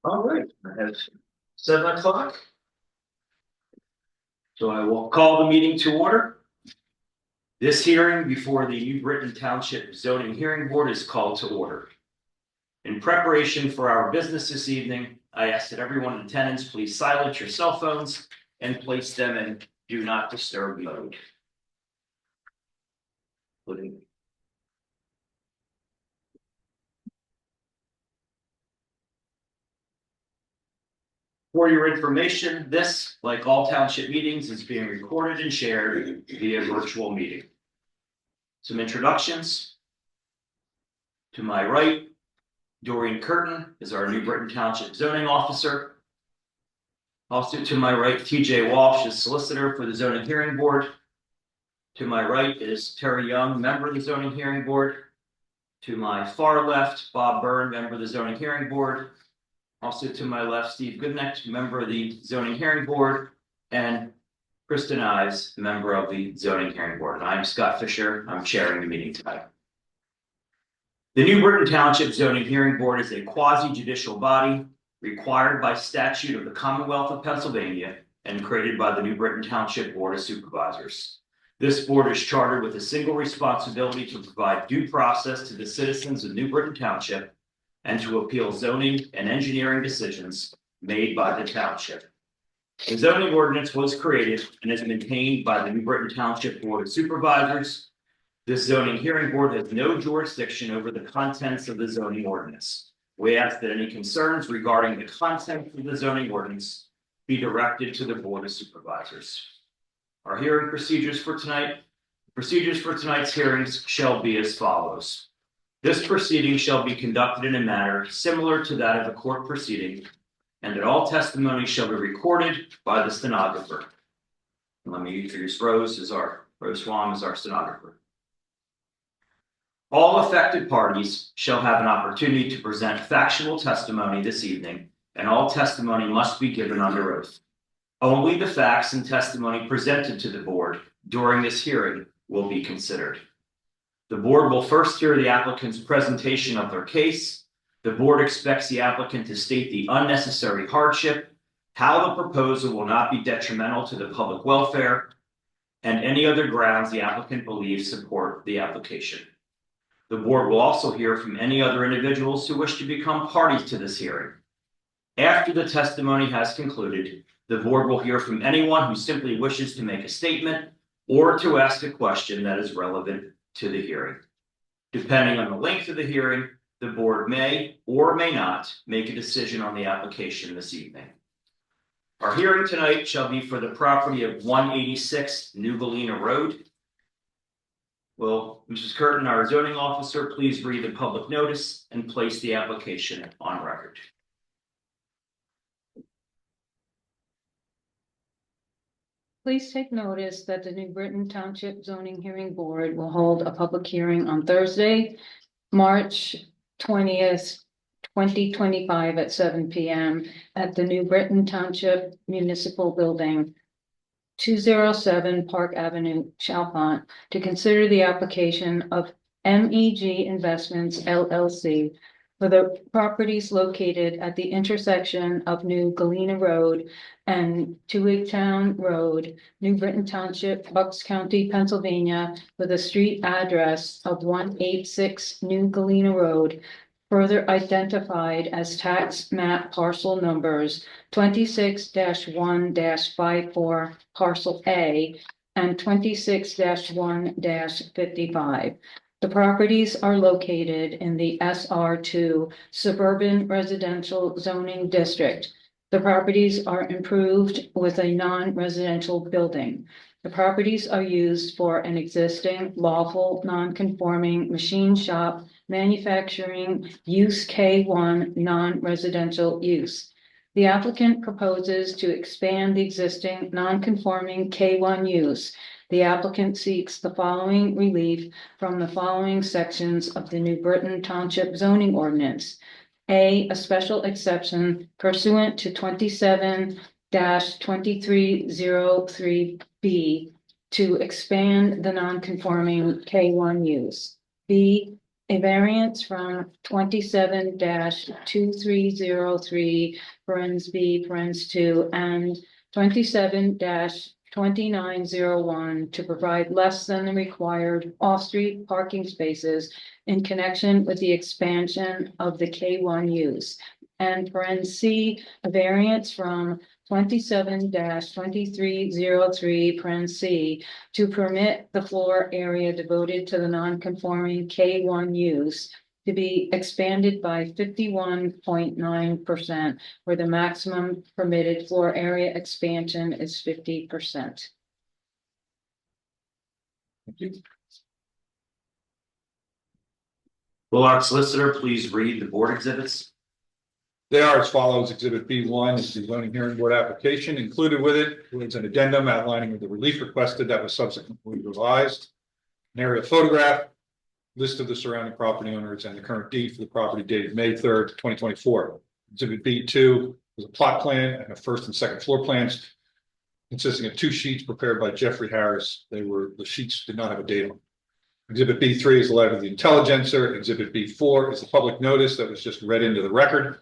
All right, I have 7 o'clock. So I will call the meeting to order. This hearing before the New Britain Township Zoning Hearing Board is called to order. In preparation for our business this evening, I ask that everyone in attendance please silence your cell phones and place them in do not disturb mode. For your information, this, like all township meetings, is being recorded and shared via virtual meeting. Some introductions. To my right, Doreen Curtin is our New Britain Township Zoning Officer. Also to my right, TJ Walsh is Solicitor for the Zoning Hearing Board. To my right is Terry Young, member of the Zoning Hearing Board. To my far left, Bob Byrne, member of the Zoning Hearing Board. Also to my left, Steve Goodnecht, member of the Zoning Hearing Board, and Kristen Ives, member of the Zoning Hearing Board. I'm Scott Fisher. I'm chairing the meeting tonight. The New Britain Township Zoning Hearing Board is a quasi-judicial body required by statute of the Commonwealth of Pennsylvania and created by the New Britain Township Board of Supervisors. This board is chartered with a single responsibility to provide due process to the citizens of New Britain Township and to appeal zoning and engineering decisions made by the township. The zoning ordinance was created and is maintained by the New Britain Township Board of Supervisors. This zoning hearing board has no jurisdiction over the contents of the zoning ordinance. We ask that any concerns regarding the content of the zoning ordinance be directed to the Board of Supervisors. Our hearing procedures for tonight. Procedures for tonight's hearings shall be as follows. This proceeding shall be conducted in a manner similar to that of a court proceeding, and that all testimony shall be recorded by the stenographer. And let me introduce Rose Swam as our stenographer. All affected parties shall have an opportunity to present factual testimony this evening, and all testimony must be given under oath. Only the facts and testimony presented to the board during this hearing will be considered. The board will first hear the applicant's presentation of their case. The board expects the applicant to state the unnecessary hardship, how the proposal will not be detrimental to the public welfare, and any other grounds the applicant believes support the application. The board will also hear from any other individuals who wish to become parties to this hearing. After the testimony has concluded, the board will hear from anyone who simply wishes to make a statement or to ask a question that is relevant to the hearing. Depending on the length of the hearing, the board may or may not make a decision on the application this evening. Our hearing tonight shall be for the property of 186 New Galena Road. Will Mrs. Curtin, our zoning officer, please read the public notice and place the application on record? Please take notice that the New Britain Township Zoning Hearing Board will hold a public hearing on Thursday, March 20th, 2025 at 7 p.m. at the New Britain Township Municipal Building, 207 Park Avenue, Chalfont, to consider the application of MEG Investments LLC for the properties located at the intersection of New Galena Road and Tuigtown Road, New Britain Township, Bucks County, Pennsylvania, with a street address of 186 New Galena Road, further identified as tax map parcel numbers 26-1-54 parcel A and 26-1-55. The properties are located in the SR2 Suburban Residential Zoning District. The properties are improved with a non-residential building. The properties are used for an existing lawful non-conforming machine shop manufacturing use K1 non-residential use. The applicant proposes to expand the existing non-conforming K1 use. The applicant seeks the following relief from the following sections of the New Britain Township zoning ordinance. A special exception pursuant to 27-2303B to expand the non-conforming K1 use. B, a variance from 27-2303, parens B, parens 2, and 27-2901 to provide less than the required off-street parking spaces in connection with the expansion of the K1 use. And parens C, a variance from 27-2303, parens C, to permit the floor area devoted to the non-conforming K1 use to be expanded by 51.9%, where the maximum permitted floor area expansion is 50%. Thank you. Will our solicitor please read the board exhibits? They are as follows. Exhibit B1 is the zoning hearing board application. Included with it is an addendum outlining the relief requested that was subsequently revised. An aerial photograph, list of the surrounding property owners, and the current deed for the property dated May 3rd, 2024. Exhibit B2 is a plot plan and a first and second floor plans consisting of 2 sheets prepared by Jeffrey Harris. The sheets did not have a date on them. Exhibit B3 is the letter of the Intelligencer. Exhibit B4 is the public notice that was just read into the record.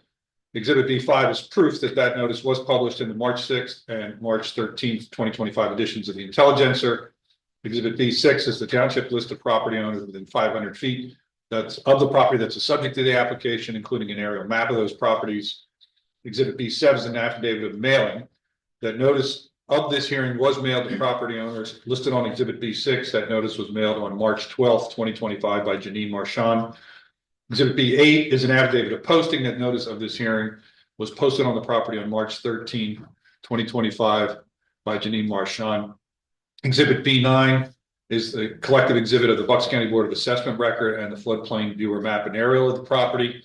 Exhibit B5 is proof that that notice was published in the March 6th and March 13th, 2025 editions of the Intelligencer. Exhibit B6 is the township list of property owners within 500 feet. That's of the property that's a subject to the application, including an aerial map of those properties. Exhibit B7 is an affidavit of mailing. That notice of this hearing was mailed to property owners listed on Exhibit B6. That notice was mailed on March 12th, 2025 by Janine Marchand. Exhibit B8 is an affidavit of posting. That notice of this hearing was posted on the property on March 13, 2025 by Janine Marchand. Exhibit B9 is the collective exhibit of the Bucks County Board of Assessment record and the floodplain viewer map and aerial of the property.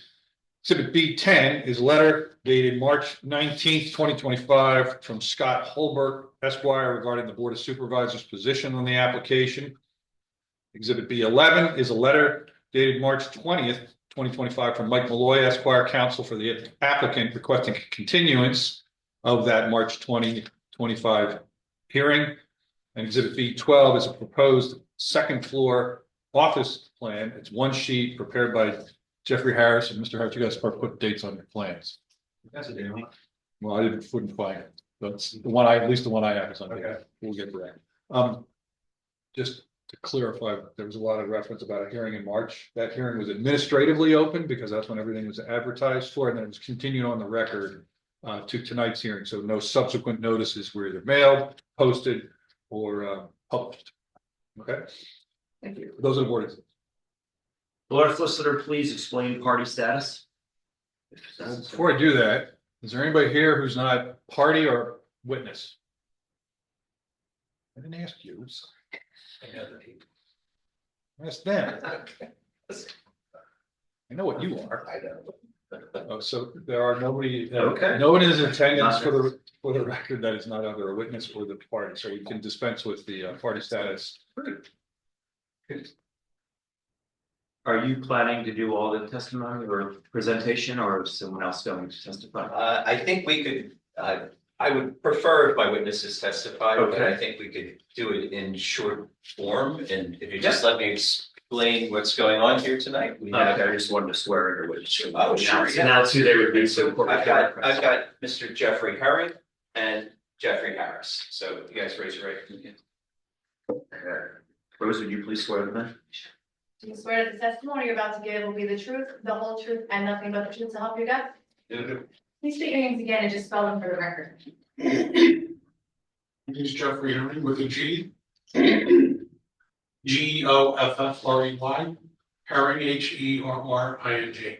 Exhibit B10 is a letter dated March 19th, 2025 from Scott Holbert, Esquire, regarding the Board of Supervisors' position on the application. Exhibit B11 is a letter dated March 20th, 2025 from Mike Malloy, Esquire, counsel for the applicant, requesting continuance of that March 2025 hearing. And Exhibit B12 is a proposed second floor office plan. It's 1 sheet prepared by Jeffrey Harris. And Mr. Hart, you guys put dates on your plans. That's a good one. Well, I wouldn't find it. That's the one at least the one I have is on Okay. there. We'll get to that. Just to clarify, there was a lot of reference about a hearing in March. That hearing was administratively open because that's when everything was advertised for, and then it was continued on the record to tonight's hearing. So no subsequent notices were either mailed, posted, or published. Okay. Thank you. Those are the board. Will our solicitor please explain party status? Before I do that, is there anybody here who's not party or witness? I didn't ask you. Sorry. Ask them. I know what you are. I know. Oh, so there are nobody. Okay. No one is in attendance for the record that is not either a witness or the party, so we can dispense with the party status. Are you planning to do all the testimony or presentation, or is someone else going to testify? I think we could, I would prefer if my witnesses testify, but Okay. I think we could do it in short form, and if you just let me explain what's going on here tonight. We have, I just wanted to swear it or what. Oh, sure, yeah. Announce who they would be. so I've got Mr. Jeffrey Herring and Jeffrey Harris, so you guys raise your right hand. Rose, would you please swear them in? Do you swear that the testimony you're about to give will be the truth, the whole truth, and nothing but the truth to help you God? Please state your names again and just spell them for the record. He's Jeffrey Herring with a G. G-O-F-F-R-E-Y, Herring, H-E-R-R-I-N-G.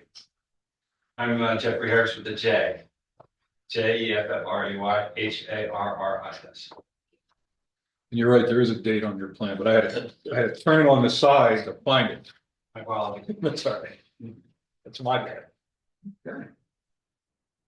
I'm Jeffrey Harris with a J. Jeffrey Harris. And you're right, there is a date on your plan, but I had to turn it on the side to find it. My apologies. That's all right. That's my bad.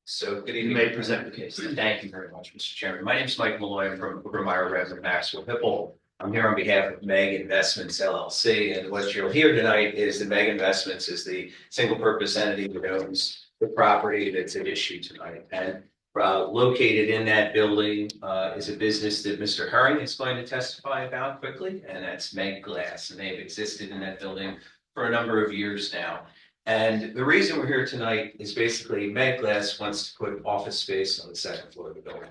So good You evening. may present the case. Thank you very much, Mr. Chairman. My name is Mike Malloy. I'm from Overmeyer Resident Maxwell Hippel. I'm here on behalf of Meg Investments LLC, and what you'll hear tonight is that Meg Investments is the single purpose entity that owns the property that's at issue tonight. And located in that building is a business that Mr. Herring is going to testify about quickly, and that's Meg Glass. And they've existed in that building for a number of years now. And the reason we're here tonight is basically Meg Glass wants to put office space on the second floor of the building.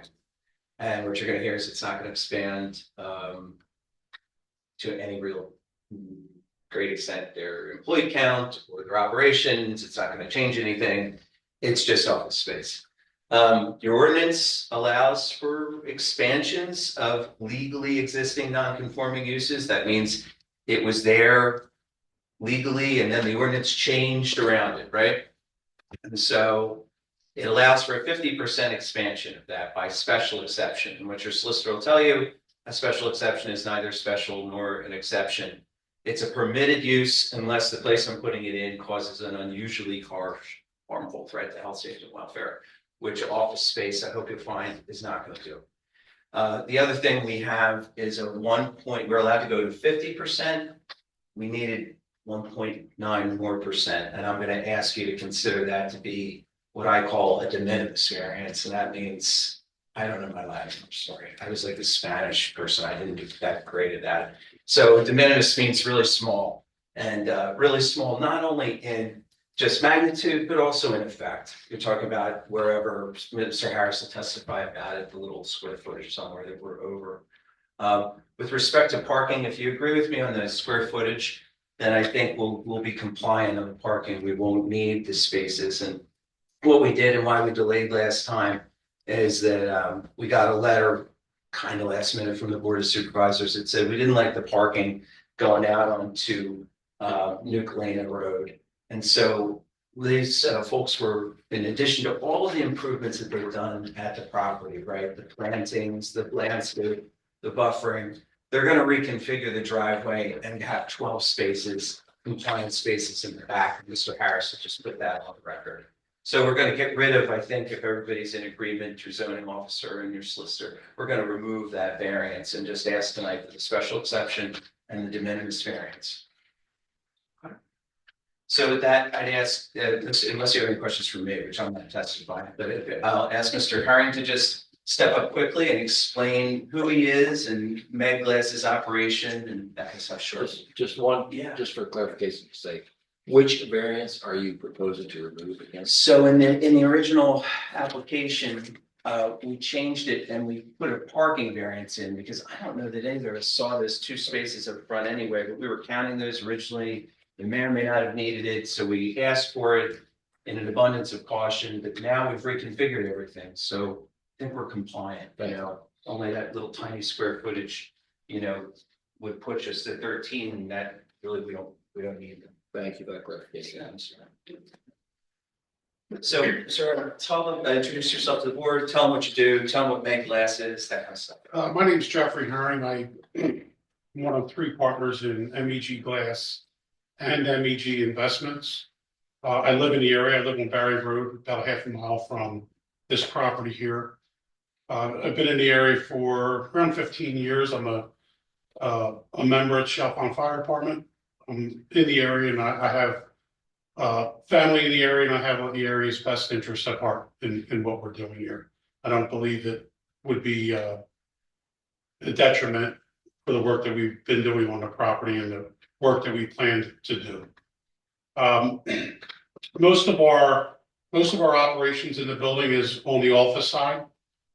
And what you're gonna hear is it's not gonna expand to any real great extent their employee count or their operations. It's not gonna change anything. It's just office space. Your ordinance allows for expansions of legally existing non-conforming uses. That means it was there legally and then the ordinance changed around it, right? And so it allows for a 50% expansion of that by special exception. And what your solicitor will tell you, a special exception is neither special nor an exception. It's a permitted use unless the place I'm putting it in causes an unusually harmful threat to health, safety, and welfare, which office space, I hope you'll find, is not going to do. The other thing we have is we're allowed to go to 50%. We needed 1.9 more percent, and I'm going to ask you to consider that to be what I call a de minimis variance, and that means, I don't know my Latin, I'm sorry. I was like a Spanish person, I didn't do that great at that. So de minimis means really small, and really small, not only in just magnitude, but also in effect. You're talking about wherever Mr. Harris will testify about it, the little square footage somewhere that we're over. With respect to parking, if you agree with me on the square footage, then I think we'll be compliant on the parking. We won't need the spaces. And what we did and why we delayed last time is that we got a letter kind of last minute from the Board of Supervisors that said we didn't like the parking going out onto New Galena Road. And so these folks were, in addition to all of the improvements that they've done at the property, right? The plantings, the landscape, the buffering, they're going to reconfigure the driveway and have 12 spaces, compliant spaces in the back. Mr. Harris will just put that on the record. So we're going to get rid of, I think, if everybody's in agreement, your zoning officer and your solicitor, we're going to remove that variance and just ask tonight for the special exception and the de minimis variance. So with that, I'd ask, unless you have any questions for me, which I'm not testifying, but I'll ask Mr. Herring to just step up quickly and explain who he is and Meg Glass's operation and that kind of stuff. Sure. Just one, Yeah. just for clarification's sake, which variance are you proposing to remove again? So in the original application, we changed it and we put a parking variance in because I don't know that any of us saw this 2 spaces up front anyway, but we were counting those originally. We may or may not have needed it, so we asked for it in an abundance of caution, but now we've reconfigured everything, so I think we're compliant, you know, only that little tiny square footage, you know, would push us to 13, and that really we don't need them. Thank you for that clarification. So, sir, tell them, introduce yourself to the board, tell them what you do, tell them what Meg Glass is, that kind of stuff. My name is Jeffrey Herring. I'm one of 3 partners in MEG Glass and MEG Investments. I live in the area. I live on Barry Road, about a half a mile from this property here. I've been in the area for around 15 years. I'm a member at Chalfont Fire Department. I'm in the area, and I have family in the area, and I have the area's best interests at heart in what we're doing here. I don't believe it would be a detriment for the work that we've been doing on the property and the work that we planned to do. Most of our operations in the building is on the office side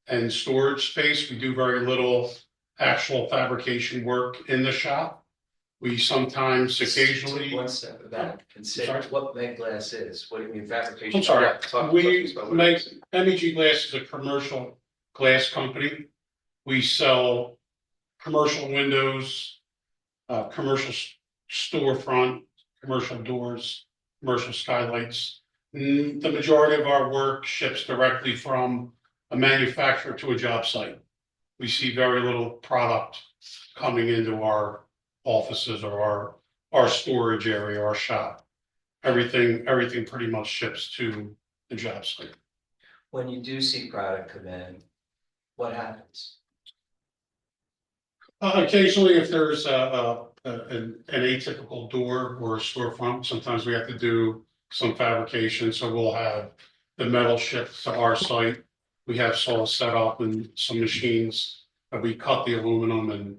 and storage space. We do very little actual fabrication work in the shop. We sometimes occasionally. One step of that, consider Sorry? what Meg Glass is, what do you mean fabrication? I'm sorry, Yeah, talk we to us about what it make, is. MEG Glass is a commercial glass company. We sell commercial windows, commercial storefront, commercial doors, commercial skylights. The majority of our work ships directly from a manufacturer to a job site. We see very little product coming into our offices or our storage area, our shop. Everything pretty much ships to the job site. When you do see product come in, what happens? Occasionally, if there's an atypical door or a storefront, sometimes we have to do some fabrication, so we'll have the metal shipped to our site. We have saws set up and some machines that we cut the aluminum and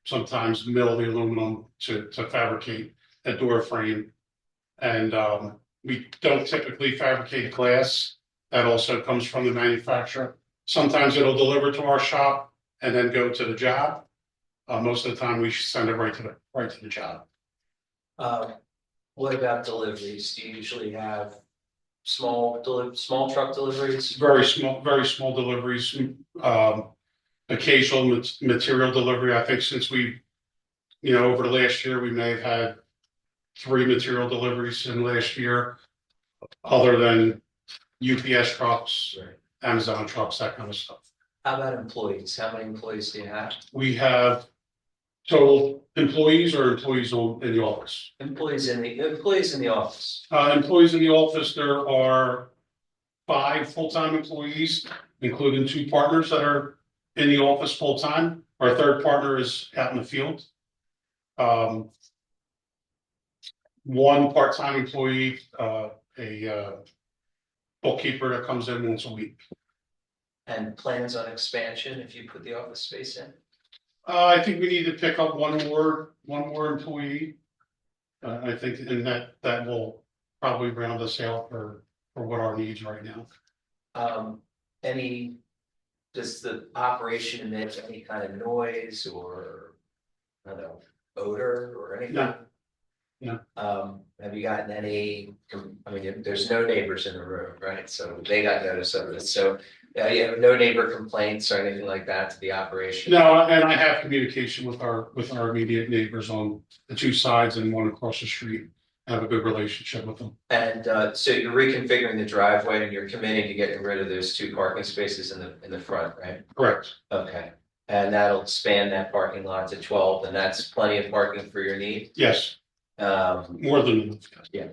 sometimes mill the aluminum to fabricate a door frame. And we don't typically fabricate glass. That also comes from the manufacturer. Sometimes it'll deliver to our shop and then go to the job. Most of the time, we send it right to the job. What about deliveries? Do you usually have small truck deliveries? Very small deliveries, occasional material delivery. I think since over the last year, we may have had 3 material deliveries in last year. Other than UPS trucks, Right. Amazon trucks, that kind of stuff. How about employees? How many employees do you have? We have total employees or employees in the office. Employees in the office. Employees in the office, there are 5 full-time employees, including 2 partners that are in the office full-time. Our third partner is out in the field. 1 part-time employee, a bookkeeper that comes in once a week. And plans on expansion if you put the office space in? I think we need to pick up one more employee. I think, and that will probably round us out for what our needs right now. Does the operation emit any kind of noise or, I don't know, odor or anything? No. No. Have you gotten any, I mean, there's no neighbors in the room, right? So they got notice of it. So you have no neighbor complaints or anything like that to the operation? No, and I have communication with our immediate neighbors on the 2 sides and 1 across the street. I have a good relationship with them. And so you're reconfiguring the driveway and you're committing to getting rid of those 2 parking spaces in the front, right? Correct. Okay, and that'll expand that parking lot to 12, and that's plenty of parking for your need? Yes, more than enough. Yes.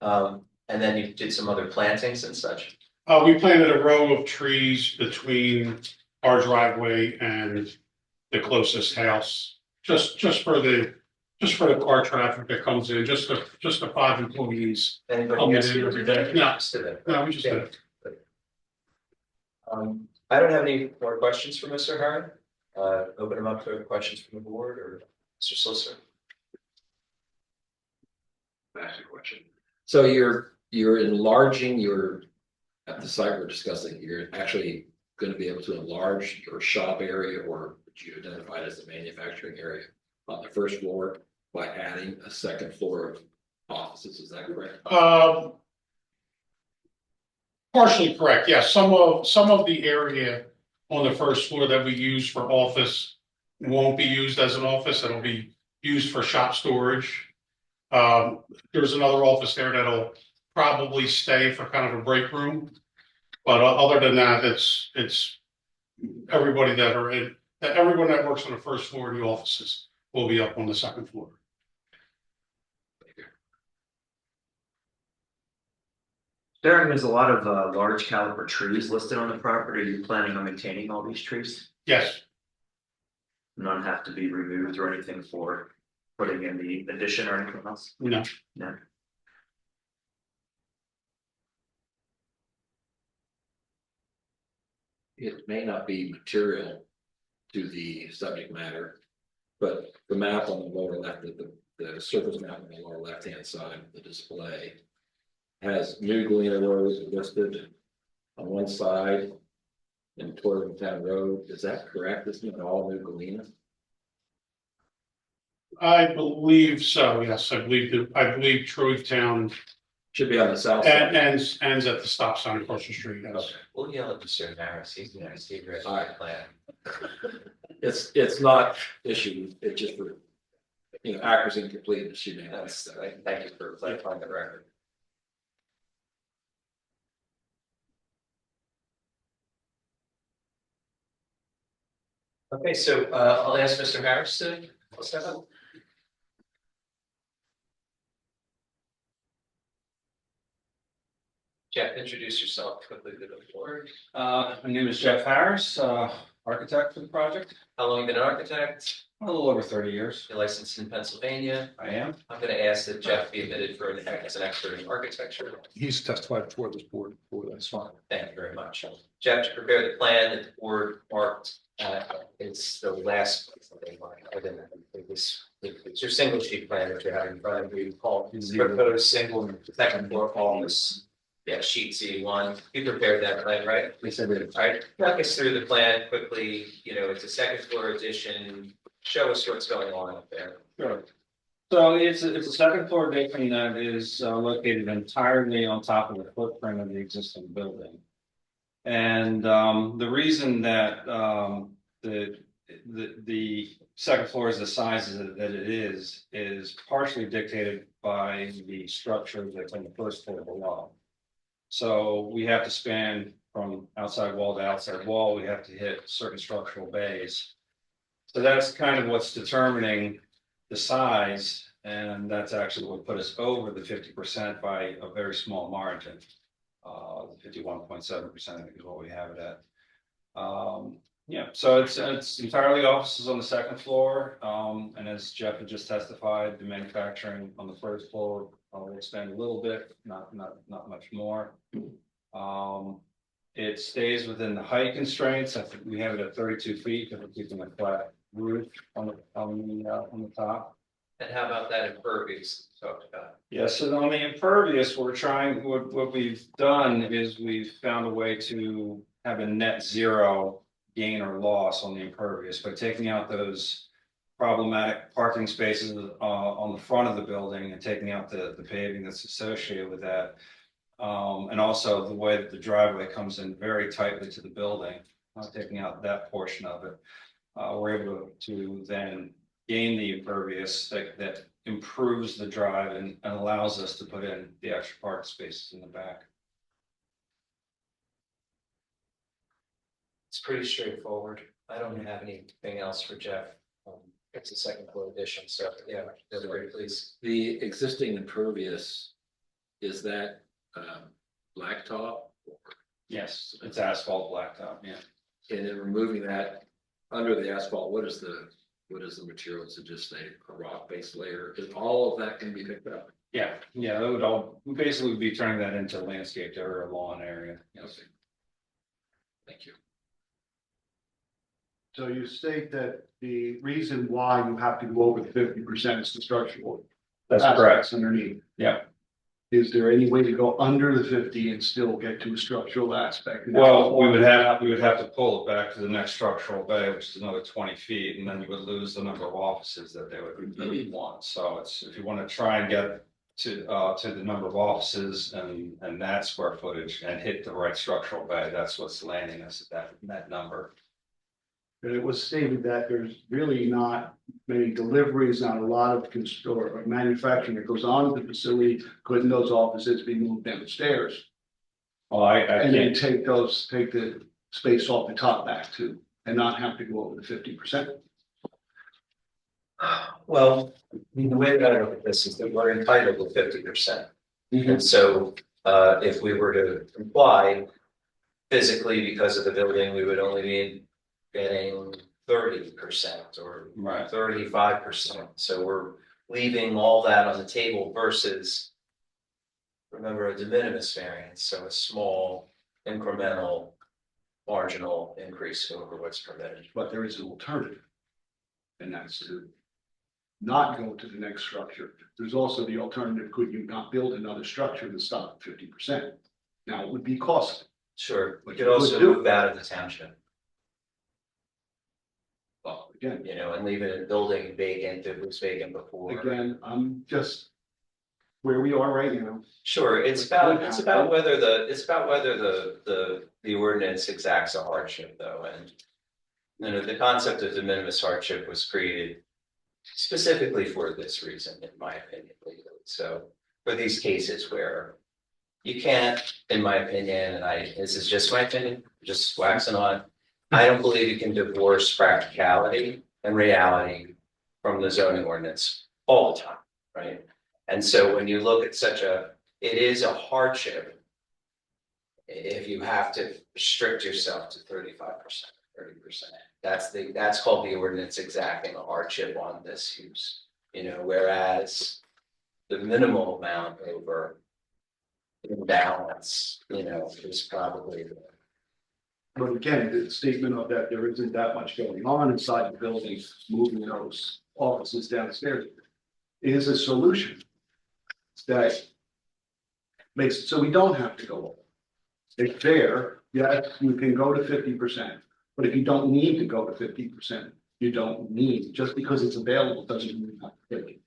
And then you did some other plantings and such? We planted a row of trees between our driveway and the closest house, just for the car traffic that comes in, just the 5 employees. Anybody else here every day? No. today? No, we just did it. I don't have any more questions for Mr. Herron. Open them up to questions from the board or Mr. Solicitor. Ask a question. So you're enlarging at the site we're discussing, you're actually going to be able to enlarge your shop area, or what you identified as the manufacturing area on the first floor by adding a second floor of offices, is that correct? Partially correct, yes. Some of the area on the first floor that we use for office won't be used as an office. It'll be used for shop storage. There's another office there that'll probably stay for kind of a break room. But other than that, it's everybody everyone that works on the first floor of the offices will be up on the second floor. Darren, there's a lot of large caliber trees listed on the property. Are you planning on maintaining all these trees? Yes, None have to be removed or anything for putting in the addition or anything else? no. No. It may not be material to the subject matter, but the map on the lower left, the surface map on the lower left-hand side of the display has New Galena Road listed on one side and Torrington Road. Is that correct? Isn't it all New Galena? I believe so, yes. I believe Troytown Should be on the south side. ends at the stop sign across the street, yes. Okay. We'll yell at Mr. Harris, he's nice, he read All my right. plan. It's not issue, it's just for, accuracy and completeness. She may not. Thank you for clarifying the record. Okay, so I'll ask Mr. Harris to step up. Jeff, introduce yourself quickly to the board. My name is Jeff Harris, architect for the project, How long you been an architect? a little over 30 years. You're licensed in Pennsylvania. I am. I'm going to ask that Jeff be admitted as an expert in architecture. He's testified before this board before, that's fine. Thank you very much. Jeff, to prepare the plan that the board marked, it's the last. This It's your single sheet plan that you have in front of you, called proposed single second floor office. Yeah, sheet C1, you prepared that plan, right? Yes, I did. Alright, walk us through the plan quickly, you know, it's a second floor addition, show us what's going on up there. Sure. So it's a second floor addition that is located entirely on top of the footprint of the existing building. And the reason that the second floor is the size that it is partially dictated by the structure that's on the first floor below. So we have to span from outside wall to outside wall, we have to hit certain structural bays. So that's kind of what's determining the size, and that's actually what put us over the 50% by a very small margin. 51.7%, I think is what we have it at. Yeah, so it's entirely offices on the second floor, and as Jeff had just testified, the manufacturing on the first floor will expand a little bit, not much more. It stays within the height constraints. I think we have it at 32 feet because we're keeping a flat roof on the top. And how about that impervious you talked about? Yeah, so on the impervious, we're trying, what we've done is we've found a way to have a net zero gain or loss on the impervious by taking out those problematic parking spaces on the front of the building and taking out the paving that's associated with that. And also the way that the driveway comes in very tightly to the building, taking out that portion of it. We're able to then gain the impervious that improves the drive and allows us to put in the extra parking spaces in the back. It's pretty straightforward. I don't have anything else for Jeff. It's a second floor addition, so yeah, feel free, please. The existing impervious, is that blacktop? Yes, it's asphalt blacktop, yeah. And then removing that under the asphalt, what is the material? Is it just a rock based layer? Is all of that can be picked up? Yeah, it would all, we basically would be turning that into landscaped area or lawn area. Yes. Thank you. So you state that the reason why you have to go over the 50% is the structural. That's correct. aspects underneath. Yeah. Is there any way to go under the 50 and still get to a structural aspect? Well, we would have to pull it back to the next structural bay, which is another 20 feet, and then you would lose the number of offices that they would want. So it's, if you want to try and get to the number of offices and that square footage and hit the right structural bay, that's what's landing us at that number. But it was stated that there's really not many deliveries, not a lot of or manufacturing that goes on in the facility. Couldn't those offices be moved downstairs? Well, I And then can't, take the space off the top back too, and not have to go over the 50%. Well, I mean, the way that I look at this is that we're entitled to 50%. And so if we were to comply physically because of the building, we would only be getting 30% or right. 35%. So we're leaving all that on the table versus, remember, a de minimis variance, so a small incremental marginal increase over what's permitted. But there is an alternative. And that's to not go to the next structure. There's also the alternative, could you not build another structure to stop at 50%? Now, it would be costly. Sure, we But could you also could do it. move out of the township, Well, again, you know, and leave it in building vacant if it was vacant before. again, I'm just where we are right now. Sure, it's about whether the ordinance exacts a hardship though, and. You know, the concept of de minimis hardship was created specifically for this reason, in my opinion, legally. So for these cases where you can't, in my opinion, and this is just my opinion, just waxing on. I don't believe you can divorce practicality and reality from the zoning ordinance all the time, right? And so when you look at it is a hardship if you have to restrict yourself to 35%, 30%. That's called the ordinance exacting a hardship on this use, you know, whereas the minimal amount over imbalance, you know, is probably. But again, the statement of that there isn't that much going on inside the building, moving those offices downstairs. is a solution that makes it so we don't have to go over. It's there, yes, you can go to 50%, but if you don't need to go to 50%, you don't need, just because it's available doesn't mean you have to take it.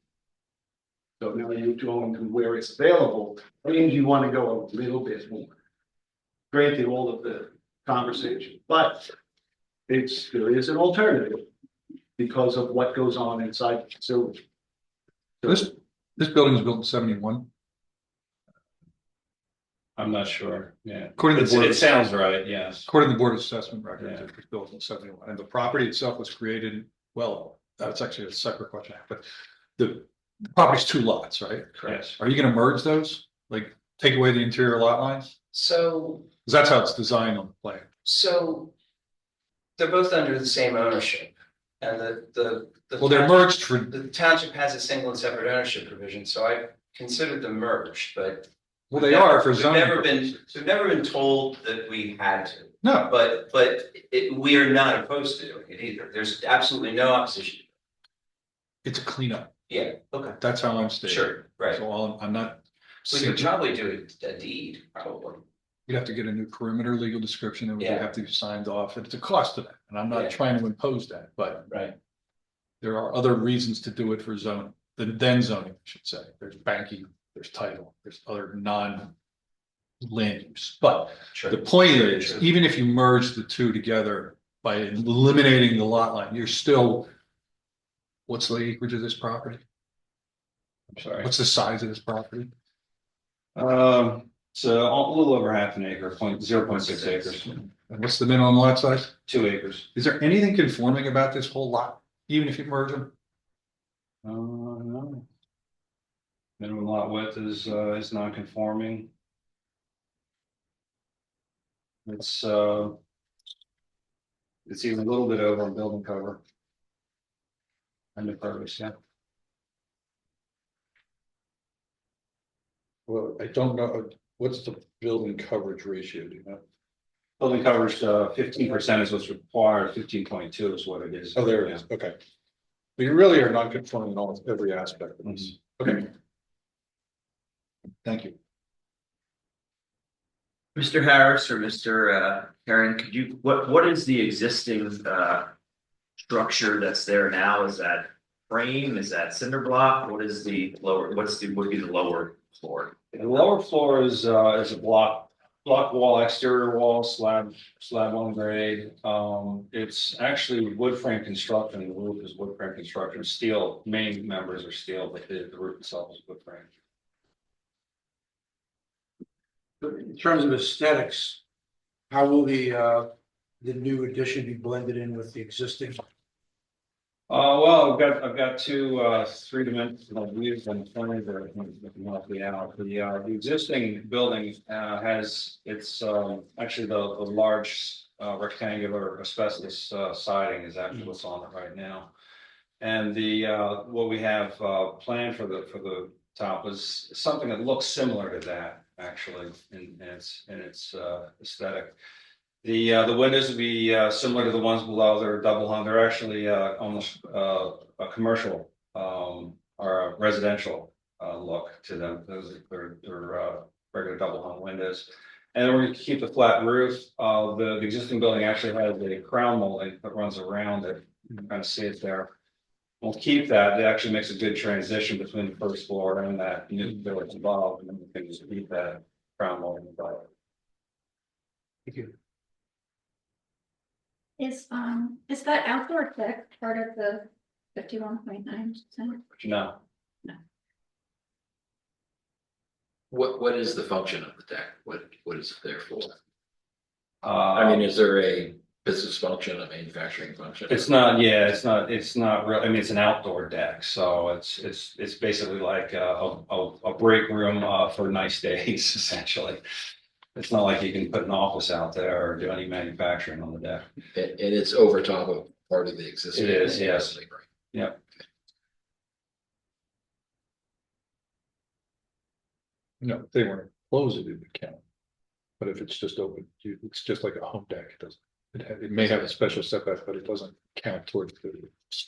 So now you're going to where it's available, means you want to go a little bit more. Granted, all of the conversation, but there is an alternative because of what goes on inside the facility. This building was built in 71. I'm not sure, yeah. According to the board, It sounds right, yes. according to the Board of Assessment records, Yeah. it was built in 71, and the property itself was created, well, that's actually a separate question, but the property's 2 lots, right? Yes. Are you gonna merge those? Like, take away the interior lot lines? So, Because that's how it's designed on the plan. so they're both under the same ownership. And the Well, they're merged for, the township has a single and separate ownership provision, so I considered them merged, but. well, they are for We've zoning. never been, purposes. we've never been told that we had to, No, but we are not opposed to doing it either. There's absolutely no opposition. it's a cleanup. Yeah, okay, That's how I'm stating. sure, right. So I'm not. We could probably do a deed, probably. You'd have to get a new perimeter legal description that would Yeah. have to be signed off. It's a cost to that. And I'm Yeah. not trying to impose that, but Right. there are other reasons to do it for zoning, then zoning, I should say. There's banking, there's title, there's other non land use. But Sure. the point is, Sure. even if you merge the two together by eliminating the lot line, you're still, what's the acreage of this property? I'm sorry. What's the size of this property? So a little over half an acre, 0.6 acres, And what's the minimum lot size? 2 acres. Is there anything conforming about this whole lot, even if you merge them? No. Minimum lot width is non-conforming. It's even a little bit over on building cover. And the purpose, yeah. Well, I don't know, what's the building coverage ratio, do you know? Building coverage, 15% is what's required, 15.2 is what it is. Oh, there it is, okay. But you really are not conforming in almost every aspect of this, okay. Thank you. Mr. Harris or Mr. Herring, could you, what is the existing structure that's there now? Is that frame? Is that cinder block? What is the lower, would be the lower floor? The lower floor is a block wall, exterior wall, slab on grade. It's actually wood frame construction. The roof is wood frame construction. Steel, main members are steel, but the roof itself is wood frame. In terms of aesthetics, how will the new addition be blended in with the existing? Well, I've got 2 3-dimensional views on the front that I think can help me out. The existing building has its actually the large rectangular asbestos siding is actually what's on it right now. And the what we have planned for the top is something that looks similar to that actually in its aesthetic. The windows would be similar to the ones below. They're double hung. They're actually almost a commercial or a residential look to them. They're regular double hung windows. And then we're going to keep the flat roof. The existing building actually has a crown molding that runs around it. You can kind of see it there. We'll keep that. It actually makes a good transition between the first floor and that new building above, and then we can just keep that crown molding above. Thank you. Is that outdoor deck part of the 51.9%? No. What is the function of the deck? What is it there for? I I mean, is there a business function, a manufacturing function? It's not, yeah, it's not real, I mean, it's an outdoor deck, so it's basically like a break room for nice days, essentially. It's not like you can put an office out there or do any manufacturing on the deck. And it's over top of part of the existing. It is, yes. Right. Yeah. No, if they want to close it, it would count. But if it's just open, it's just like a home deck, it doesn't, it may have a special setback, but it doesn't count towards the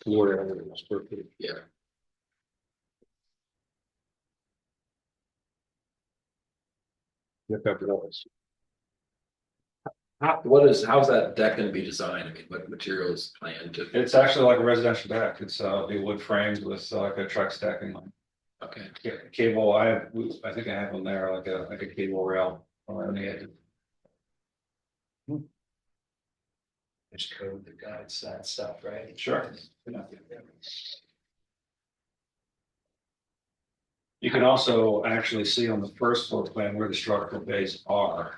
floor area or square footage. Yeah. You have to have walls. How's that deck gonna be designed? I mean, what material is planned to? It's actually like a residential deck. It's be wood framed with like a truck stacking line. Okay, Cable, I think I have them there, like a cable rail around the edge. There's code that guides that stuff, right? Sure. You can also actually see on the first floor plan where the structural bays are.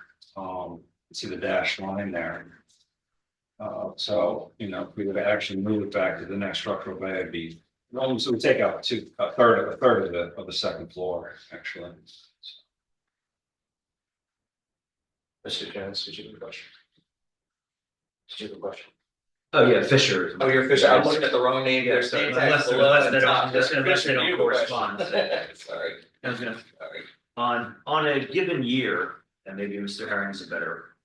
See the dashed line there. So, you know, if we would actually move it back to the next structural bay, it'd be, so we take out a third of the second floor, actually. Mr. Jones, did you have a question? Did you have a question? Oh, yeah, Fisher. Oh, you're Fisher. I'm looking at the wrong name. Yeah, There's sorry, name tags unless they- below unless and they don't- top. unless they don't Fisher, you have a correspond. question. Sorry. I was gonna, Sorry. on a given year, and maybe Mr. Herring's a better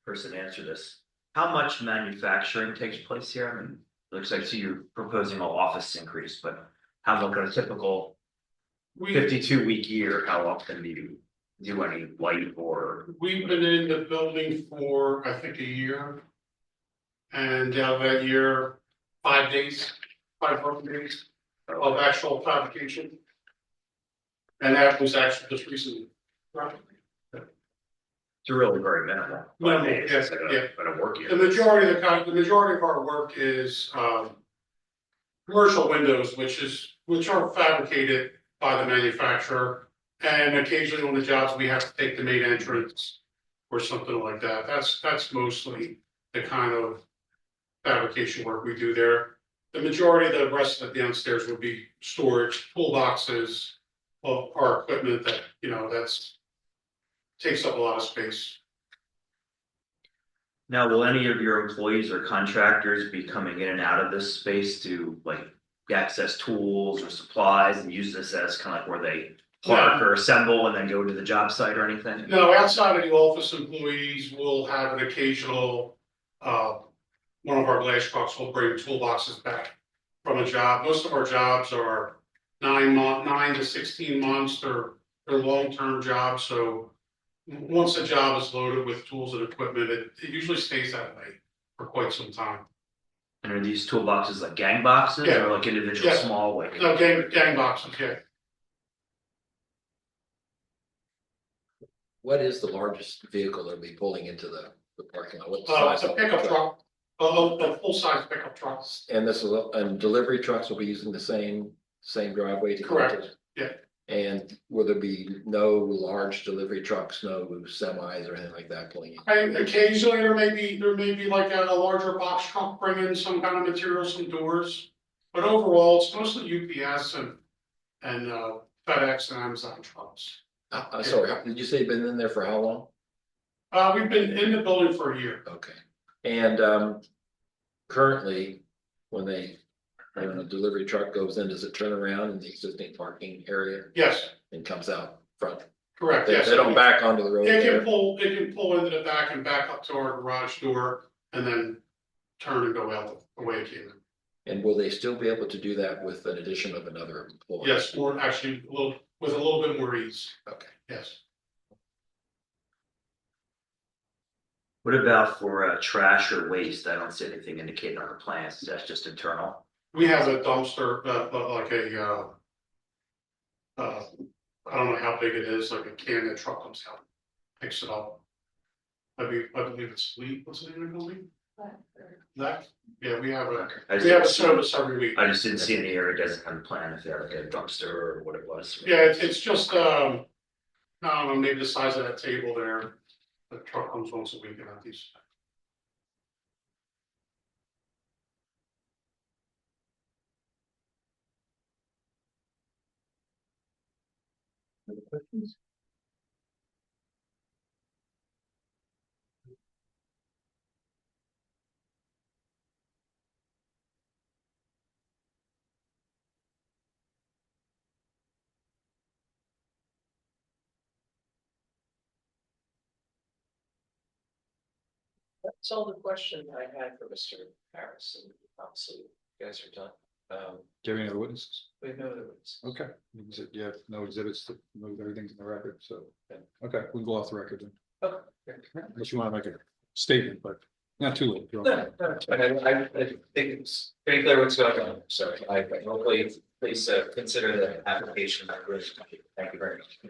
person to answer this. How much manufacturing takes place here? I mean, it looks like, so you're proposing an office increase, but how about a typical We, 52-week year? How often do you do any light or? we've been in the building for, I think, a year. And out of that year, 5 days, 5 working days of actual fabrication. And that was actually just recently. Right. It's really very minimal. Minimal, It's yes, like yeah. a work year. The majority of our work is, commercial windows, which are fabricated by the manufacturer. And occasionally on the jobs, we have to take the main entrance or something like that. That's mostly the kind of fabrication work we do there. The majority of the rest of the downstairs would be storage, toolboxes of our equipment that, you know, takes up a lot of space. Now, will any of your employees or contractors be coming in and out of this space to like access tools or supplies and use this as kind of like where they park or assemble and then go to the job site or anything? No, outside of the office employees, we'll have an occasional, one of our glass trucks will bring toolboxes back from a job. Most of our jobs are 9 to 16 months. They're long-term jobs, so once a job is loaded with tools and equipment, it usually stays that way for quite some time. And are these toolboxes like gang boxes Yeah. or like individual Yeah. small like? No, gang boxes, yeah. what is the largest vehicle that'll be pulling into the parking lot? What It's size a of pickup truck, a full-size pickup truck. And and delivery trucks will be using the same driveway to get Correct, to? yeah. And will there be no large delivery trucks, no semis or anything like that pulling in? And occasionally there may be like a larger box truck bringing some kind of material, some doors. But overall, it's mostly UPS and FedEx and Amazon trucks. Sorry, did you say you've been in there for how long? We've been in the building for a year. Okay, and currently, when a delivery truck goes in, does it turn around in the existing parking area Yes, and comes out front? correct, They yes. don't back onto the road It there? can pull into the back and back up to our garage door and then turn and go out the way it came in. And will they still be able to do that with an addition of another employee? Yes, or actually with a little bit more ease, Okay. yes. What about for trash or waste? I don't see anything indicated on the plans. That's just internal. We have a dumpster, like I don't know how big it is, like a can that truck comes out, picks it up. I believe it's Lee, what's the name of the building? That, yeah, we have I we have a just- service every week. I just didn't see any area designated on the plan if they had like a dumpster or what it was. Yeah, it's just, I don't know, maybe the size of that table there. The truck comes once a week and empties. That's all the question I had for Mr. Harris, and obviously you guys are done. Do you have any other witnesses? We have no other ones. Okay, yeah, no exhibits, everything's in the record, so, okay, we can go off the record then. Unless you want to make a statement, but not too late. No, I think it's pretty clear what's going on, so I hopefully please consider the application. Thank you very much.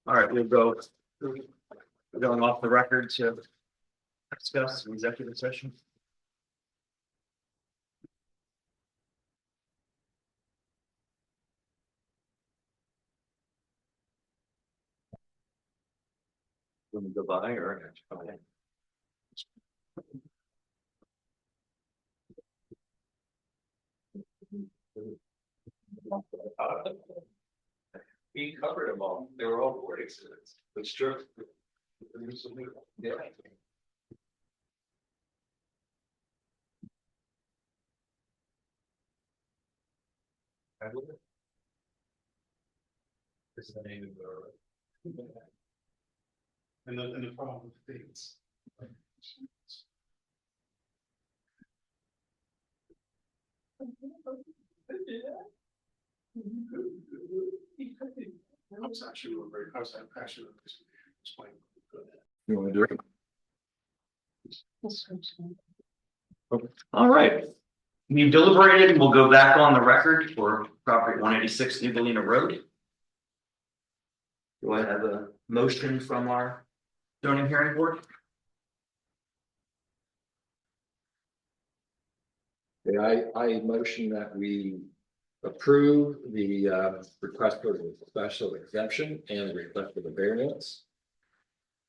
All right, we'll go. We're going off the record to discuss executive session. When we go by or? Okay. We covered them all. They were all board exhibits. That's true. Yeah. This is the name of the. And the problem with things. I was actually very, I was passionate about this. Explain. You want to do it? All right. We deliberated and we'll go back on the record for property 186 New Galena Road. Do I have a motion from our zoning hearing board? Yeah, I motion that we approve the request for the special exemption and the request for the variance.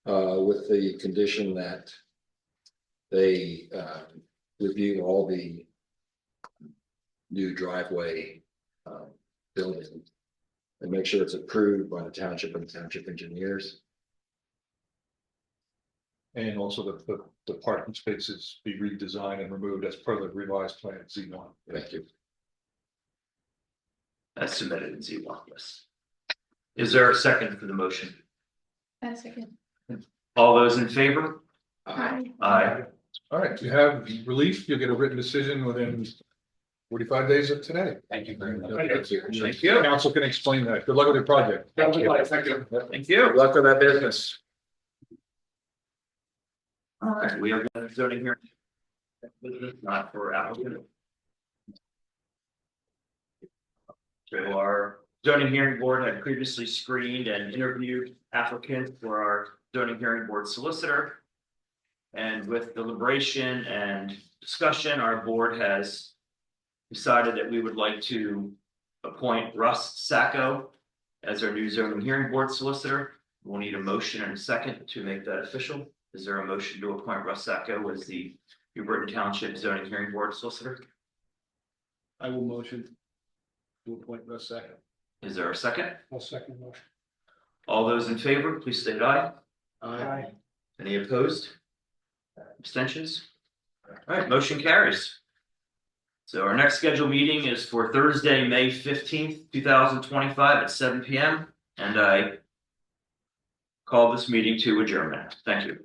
With the condition that they review all the new driveway building and make sure it's approved by the township and township engineers. And also the parking spaces be redesigned and removed as per the revised plan Z1. Thank you. As submitted in Z1, yes. Is there a second for the motion? That's again. All those in favor? Aye. Aye. All right, you have relief, you'll get a written decision within 45 days of today. Thank you very much. Thank you. Council can explain that. Good luck with your project. Thank you. Thank you. Good luck with that business. All right, we have one zoning here. Not for applicant. So our zoning hearing board had previously screened and interviewed applicants for our zoning hearing board solicitor. And with deliberation and discussion, our board has decided that we would like to appoint Russ Sacco as our new zoning hearing board solicitor. We'll need a motion and a second to make that official. Is there a motion to appoint Russ Sacco as the New Britain Township zoning hearing board solicitor? I will motion to appoint Russ Sacco. Is there a second? I'll second the motion. All those in favor, please state aye. Aye. Any opposed? Abstentions? All right, motion carries. So our next scheduled meeting is for Thursday, May 15th, 2025 at 7 p.m. And I call this meeting to adjournment. Thank you.